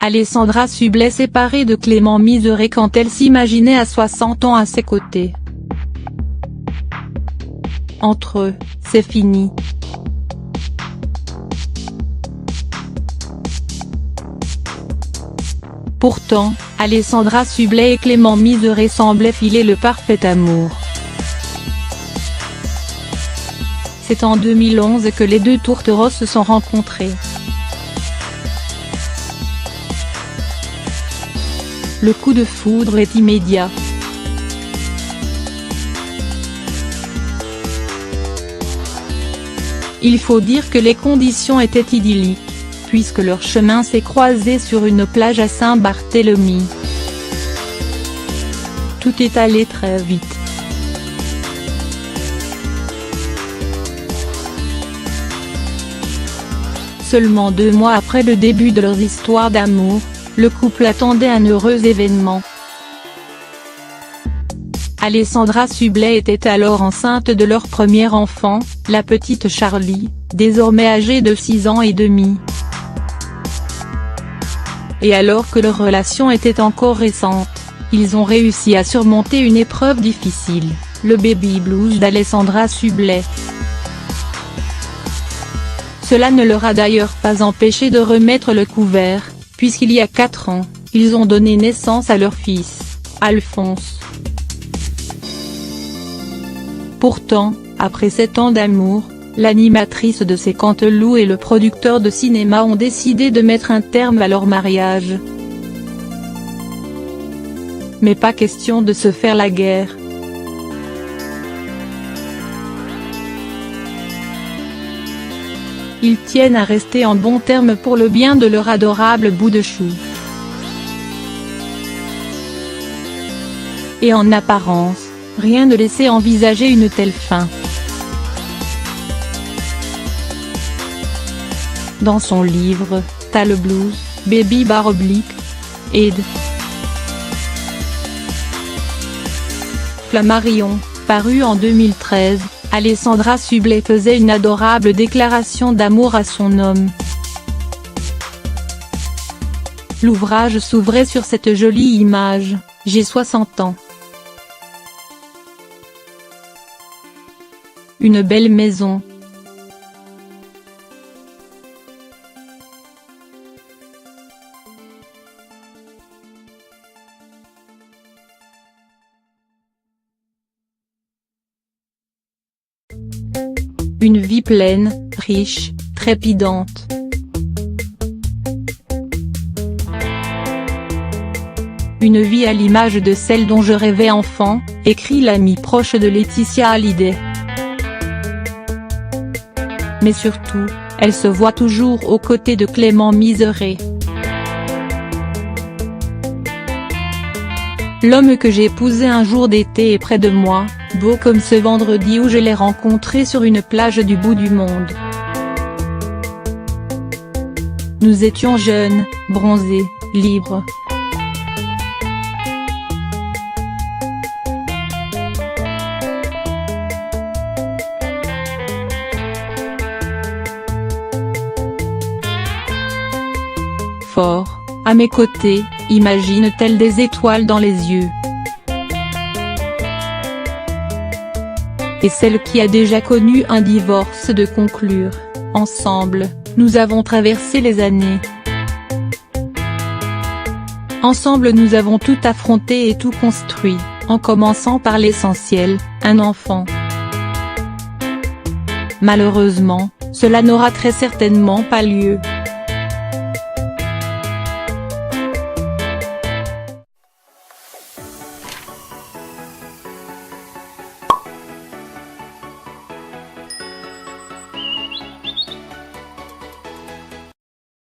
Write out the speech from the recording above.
Alessandra Sublet séparée de Clément Miseré quand elle s'imaginait à 60 ans à ses côtés. Entre eux, c'est fini. Pourtant, Alessandra Sublet et Clément Miseré semblaient filer le parfait amour. C'est en 2011 que les deux tourtereaux se sont rencontrés. Le coup de foudre est immédiat. Il faut dire que les conditions étaient idylliques, puisque leur chemin s'est croisé sur une plage à Saint-Barthélemy. Tout est allé très vite. Seulement 2 mois après le début de leur histoire d'amour, le couple attendait un heureux événement. Alessandra Sublet était alors enceinte de leur premier enfant, la petite Charlie, désormais âgée de 6 ans et demi. Et alors que leur relation était encore récente, ils ont réussi à surmonter une épreuve difficile, le baby blues d'Alessandra Sublet. Cela ne leur a d'ailleurs pas empêché de remettre le couvert, puisqu'il y a 4 ans, ils ont donné naissance à leur fils, Alphonse. Pourtant, après 7 ans d'amour, l'animatrice de C'est Canteloup et le producteur de cinéma ont décidé de mettre un terme à leur mariage. Mais pas question de se faire la guerre. Ils tiennent à rester en bons termes pour le bien de leur adorable bout de chou. Et en apparence, rien ne laissait envisager une telle fin. Dans son livre, T'as le blues, Baby /Ed. Flammarion, paru en 2013, Alessandra Sublet faisait une adorable déclaration d'amour à son homme. L'ouvrage s'ouvrait sur cette jolie image, j'ai 60 ans. Une belle maison. Une vie pleine, riche, trépidante. Une vie à l'image de celle dont je rêvais enfant, écrit l'ami proche de Laetitia Hallyday. Mais surtout, elle se voit toujours aux côtés de Clément Miseré. L'homme que j'ai épousé un jour d'été est près de moi, beau comme ce vendredi où je l'ai rencontré sur une plage du bout du monde. Nous étions jeunes, bronzés, libres. Fort, à mes côtés, imagine-t-elle des étoiles dans les yeux. Et celle qui a déjà connu un divorce de conclure, ensemble, nous avons traversé les années. Ensemble nous avons tout affronté et tout construit, en commençant par l'essentiel, un enfant. Malheureusement, cela n'aura très certainement pas lieu.